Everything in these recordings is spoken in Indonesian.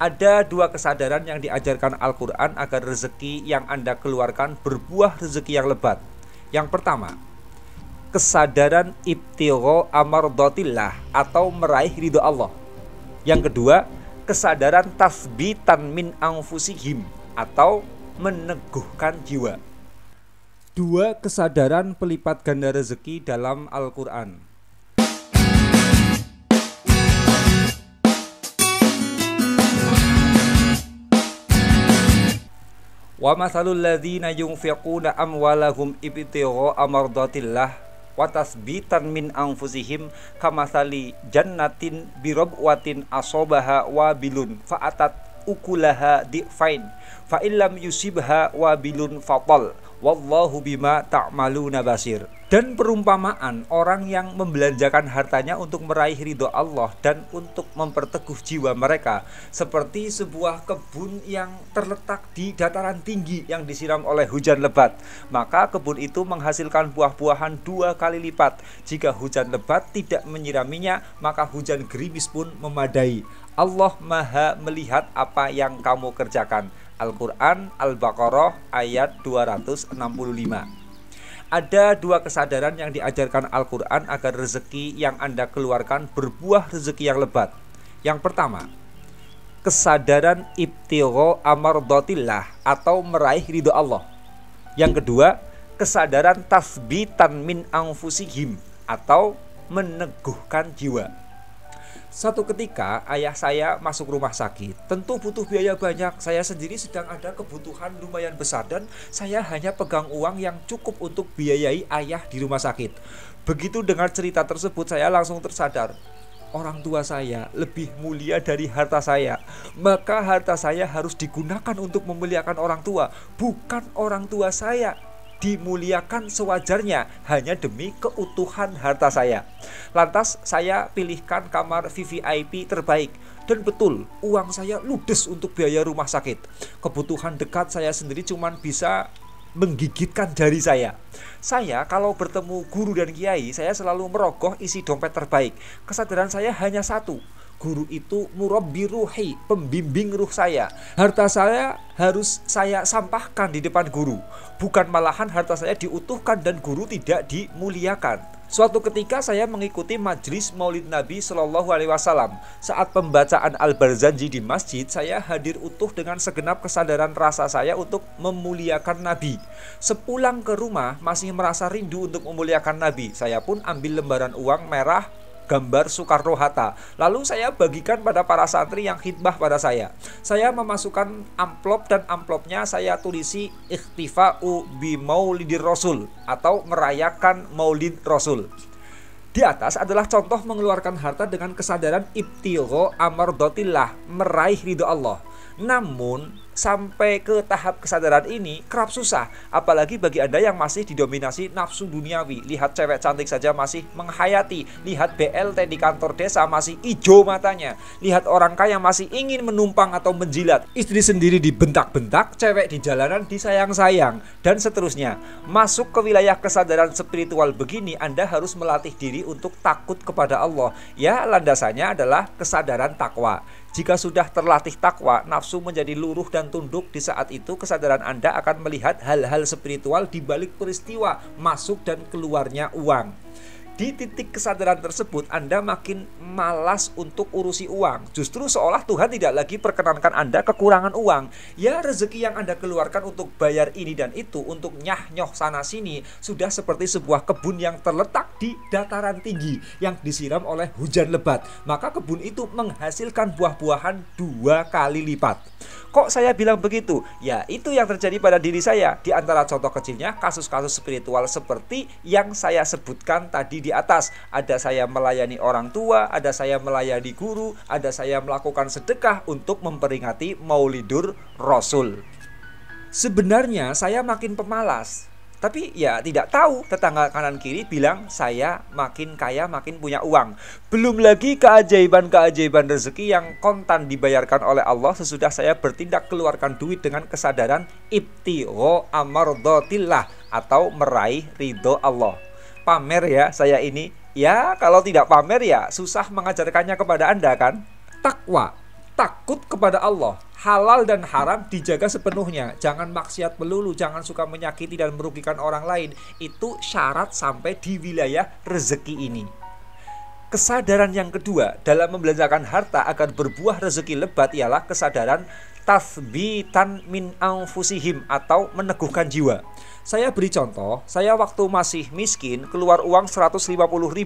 Ada dua kesadaran yang diajarkan Al-Quran agar rezeki yang Anda keluarkan berbuah rezeki yang lebat. Yang pertama, kesadaran ibtigho amardotillah atau meraih ridho Allah. Yang kedua, kesadaran tasbitan min anfusihim atau meneguhkan jiwa. Dua kesadaran pelipat ganda rezeki dalam Al-Quran. Wa mathalul ladzina yunfiquna amwalahum ibtigha'a mardatillah wa tasbitan min anfusihim kamathali jannatin birabwatin asabaha wabilun fa'atat ukulaha di'fain fa illam yusibha wabilun fatal wallahu bima ta'maluna basir. Dan perumpamaan orang yang membelanjakan hartanya untuk meraih ridho Allah dan untuk memperteguh jiwa mereka seperti sebuah kebun yang terletak di dataran tinggi yang disiram oleh hujan lebat. Maka kebun itu menghasilkan buah-buahan 2 kali lipat. Jika hujan lebat tidak menyiraminya, maka hujan gerimis pun memadai. Allah Maha melihat apa yang kamu kerjakan. Al-Quran Al-Baqarah ayat 265. Ada dua kesadaran yang diajarkan Al-Quran agar rezeki yang Anda keluarkan berbuah rezeki yang lebat. Yang pertama, kesadaran ibtigho amardotillah atau meraih ridho Allah. Yang kedua, kesadaran tasbitan min anfusihim atau meneguhkan jiwa. Suatu ketika ayah saya masuk rumah sakit. Tentu butuh biaya banyak. Saya sendiri sedang ada kebutuhan lumayan besar dan saya hanya pegang uang yang cukup untuk biayai ayah di rumah sakit. Begitu dengar cerita tersebut, saya langsung tersadar, orang tua saya lebih mulia dari harta saya. Maka harta saya harus digunakan untuk memuliakan orang tua, bukan orang tua saya dimuliakan sewajarnya hanya demi keutuhan harta saya. Lantas saya pilihkan kamar VVIP terbaik. Dan betul, uang saya ludes untuk biaya rumah sakit. Kebutuhan dekat saya sendiri cuma bisa menggigitkan jari saya. Saya kalau bertemu guru dan kiai, saya selalu merogoh isi dompet terbaik. Kesadaran saya hanya satu, guru itu murabbi ruhi, pembimbing ruh saya. Harta saya harus saya sampahkan di depan guru, bukan malahan harta saya diutuhkan dan guru tidak dimuliakan. Suatu ketika saya mengikuti majelis Maulid Nabi Shallallahu Alaihi Wasallam. Saat pembacaan Al-Barzanji di masjid, saya hadir utuh dengan segenap kesadaran rasa saya untuk memuliakan Nabi. Sepulang ke rumah masih merasa rindu untuk memuliakan Nabi. Saya pun ambil lembaran uang merah gambar Soekarno-Hatta. Lalu saya bagikan pada para santri yang khidbah pada saya. Saya memasukkan amplop dan amplopnya saya tulisi ikhtifa'u bi maulidir rasul atau merayakan maulid rasul. Di atas adalah contoh mengeluarkan harta dengan kesadaran ibtigho amardotillah, meraih ridho Allah. Namun sampai ke tahap kesadaran ini kerap susah, apalagi bagi Anda yang masih didominasi nafsu duniawi. Lihat cewek cantik saja masih menghayati, lihat BLT di kantor desa masih ijo matanya, lihat orang kaya masih ingin menumpang atau menjilat, istri sendiri dibentak-bentak, cewek di jalanan disayang-sayang, dan seterusnya. Masuk ke wilayah kesadaran spiritual begini, Anda harus melatih diri untuk takut kepada Allah. Ya, landasannya adalah kesadaran takwa. Jika sudah terlatih takwa, nafsu menjadi luruh dan tunduk. Di saat itu kesadaran Anda akan melihat hal-hal spiritual di balik peristiwa masuk dan keluarnya uang. Di titik kesadaran tersebut, Anda makin malas untuk urusi uang. Justru seolah Tuhan tidak lagi perkenankan Anda kekurangan uang. Ya, rezeki yang Anda keluarkan untuk bayar ini dan itu, untuk nyah-nyoh sana-sini, sudah seperti sebuah kebun yang terletak di dataran tinggi yang disiram oleh hujan lebat. Maka kebun itu menghasilkan buah-buahan 2 kali lipat. Kok saya bilang begitu? Ya, itu yang terjadi pada diri saya. Di antara contoh kecilnya, kasus-kasus spiritual seperti yang saya sebutkan tadi di atas. Ada saya melayani orang tua, ada saya melayani guru, ada saya melakukan sedekah untuk memperingati Maulidur Rasul. Sebenarnya saya makin pemalas. Tapi ya tidak tahu, tetangga kanan kiri bilang saya makin kaya, makin punya uang. Belum lagi keajaiban-keajaiban rezeki yang kontan dibayarkan oleh Allah sesudah saya bertindak keluarkan duit dengan kesadaran ibtigho amardotillah atau meraih ridho Allah. Pamer ya saya ini. Ya, kalau tidak pamer ya susah mengajarkannya kepada Anda kan. Takwa takut kepada Allah. Halal dan haram dijaga sepenuhnya. Jangan maksiat melulu, jangan suka menyakiti dan merugikan orang lain. Itu syarat sampai di wilayah rezeki ini. Kesadaran yang kedua dalam membelanjakan harta agar berbuah rezeki lebat ialah kesadaran tasbitan min anfusihim atau meneguhkan jiwa. Saya beri contoh, saya waktu masih miskin keluar uang 150.000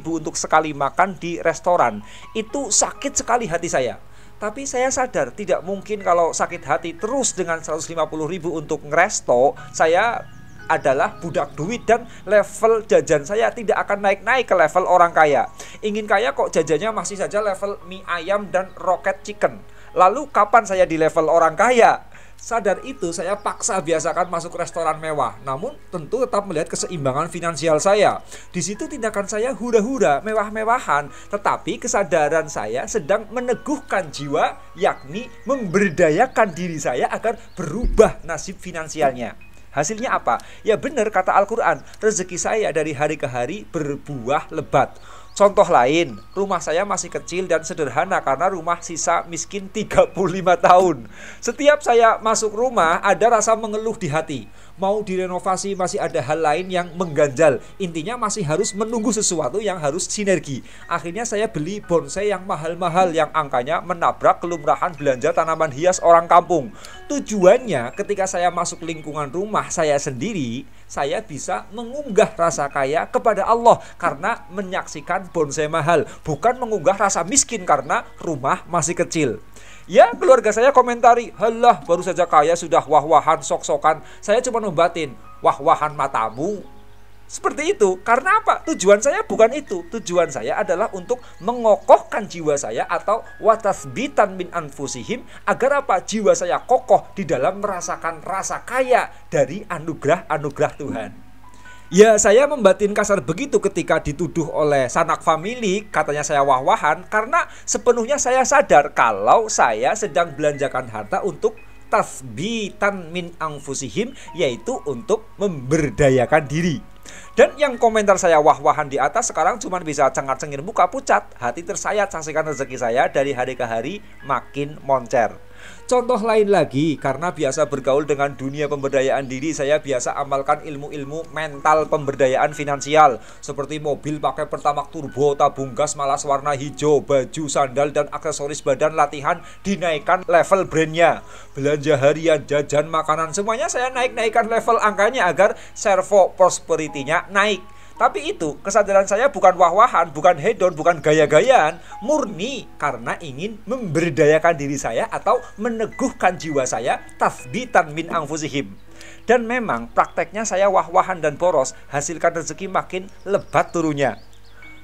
untuk sekali makan di restoran. Itu sakit sekali hati saya. Tapi saya sadar tidak mungkin kalau sakit hati terus dengan 150.000 untuk ngeresto. Saya adalah budak duit dan level jajan saya tidak akan naik-naik ke level orang kaya. Ingin kaya kok jajannya masih saja level mie ayam dan rocket chicken. Lalu kapan saya di level orang kaya? Sadar itu saya paksa biasakan masuk restoran mewah. Namun tentu tetap melihat keseimbangan finansial saya. Di situ tindakan saya hura-hura, mewah-mewahan. Tetapi kesadaran saya sedang meneguhkan jiwa, yakni memberdayakan diri saya agar berubah nasib finansialnya. Hasilnya apa? Ya benar kata Al-Quran, rezeki saya dari hari ke hari berbuah lebat. Contoh lain, rumah saya masih kecil dan sederhana karena rumah sisa miskin 35 tahun. Setiap saya masuk rumah ada rasa mengeluh di hati. Mau direnovasi masih ada hal lain yang mengganjal. Intinya masih harus menunggu sesuatu yang harus sinergi. Akhirnya saya beli bonsai yang mahal-mahal yang angkanya menabrak kelumrahan belanja tanaman hias orang kampung. Tujuannya ketika saya masuk lingkungan rumah saya sendiri, saya bisa mengunggah rasa kaya kepada Allah karena menyaksikan bonsai mahal, bukan mengunggah rasa miskin karena rumah masih kecil. Ya, keluarga saya komentari, "Halah, baru saja kaya sudah wah-wahan, sok-sokan." Saya cuma membatin, "Wah-wahan matamu." Seperti itu. Karena apa? Tujuan saya bukan itu. Tujuan saya adalah untuk mengokohkan jiwa saya atau watasbitan min anfusihim agar apa? Jiwa saya kokoh di dalam merasakan rasa kaya dari anugerah-anugerah Tuhan. Ya, saya membatin kasar begitu ketika dituduh oleh sanak famili, katanya saya wah-wahan, karena sepenuhnya saya sadar kalau saya sedang belanjakan harta untuk tasbitan min anfusihim, yaitu untuk memberdayakan diri. Dan yang komentar saya wah-wahan di atas sekarang cuma bisa cengar-cengir muka pucat, hati tersayat saksikan rezeki saya dari hari ke hari makin moncer. Contoh lain lagi, karena biasa bergaul dengan dunia pemberdayaan diri, saya biasa amalkan ilmu-ilmu mental pemberdayaan finansial. Seperti mobil pakai Pertamax turbo, tabung gas malas warna hijau, baju, sandal, dan aksesoris badan latihan dinaikkan level brandnya. Belanja harian, jajan, makanan, semuanya saya naik-naikkan level angkanya agar servo prosperity-nya naik. Tapi itu kesadaran saya bukan wah-wahan, bukan hedon, bukan gaya-gayaan, murni karena ingin memberdayakan diri saya atau meneguhkan jiwa saya, tasbitan min anfusihim. Dan memang prakteknya saya wah-wahan dan boros, hasilkan rezeki makin lebat turunnya.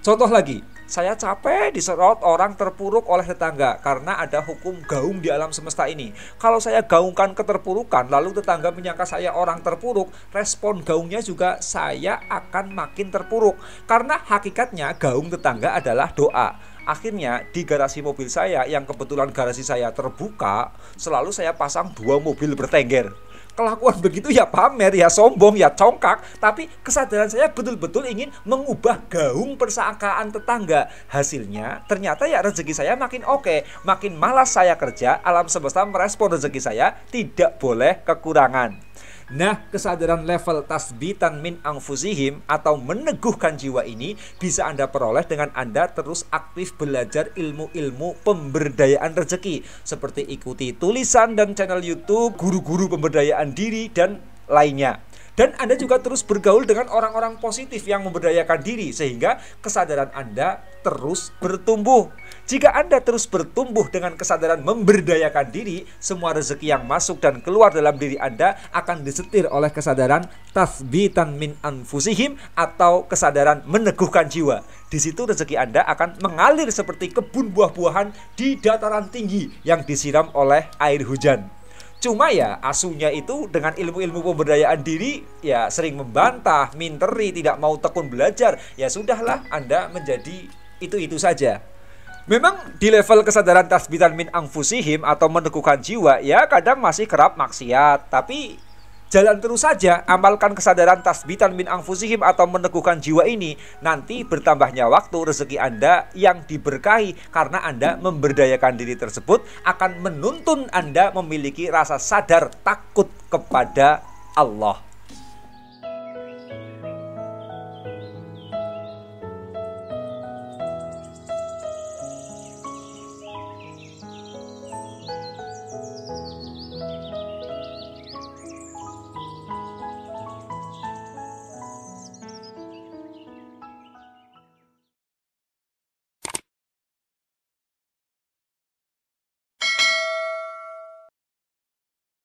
Contoh lagi, saya capek diserot orang terpuruk oleh tetangga karena ada hukum gaung di alam semesta ini. Kalau saya gaungkan keterpurukan lalu tetangga menyangka saya orang terpuruk, respon gaungnya juga saya akan makin terpuruk. Karena hakikatnya gaung tetangga adalah doa. Akhirnya di garasi mobil saya yang kebetulan garasi saya terbuka, selalu saya pasang 2 mobil bertengger. Kelakuan begitu ya pamer, ya sombong, ya congkak. Tapi kesadaran saya betul-betul ingin mengubah gaung persangkaan tetangga. Hasilnya ternyata ya rezeki saya makin oke. Makin malas saya kerja, alam semesta merespon rezeki saya tidak boleh kekurangan. Nah, kesadaran level tasbitan min anfusihim atau meneguhkan jiwa ini bisa Anda peroleh dengan Anda terus aktif belajar ilmu-ilmu pemberdayaan rezeki, seperti ikuti tulisan dan channel YouTube guru-guru pemberdayaan diri dan lainnya. Dan Anda juga terus bergaul dengan orang-orang positif yang memberdayakan diri sehingga kesadaran Anda terus bertumbuh. Jika Anda terus bertumbuh dengan kesadaran memberdayakan diri, semua rezeki yang masuk dan keluar dalam diri Anda akan disetir oleh kesadaran tasbitan min anfusihim atau kesadaran meneguhkan jiwa. Di situ rezeki Anda akan mengalir seperti kebun buah-buahan di dataran tinggi yang disiram oleh air hujan. Cuma ya asuhnya itu dengan ilmu-ilmu pemberdayaan diri ya sering membantah, minteri, tidak mau tekun belajar. Ya sudahlah, Anda menjadi itu-itu saja. Memang di level kesadaran tasbitan min anfusihim atau meneguhkan jiwa ya kadang masih kerap maksiat. Tapi jalan terus saja, amalkan kesadaran tasbitan min anfusihim atau meneguhkan jiwa ini, nanti bertambahnya waktu, rezeki Anda yang diberkahi karena Anda memberdayakan diri tersebut akan menuntun Anda memiliki rasa sadar takut kepada Allah.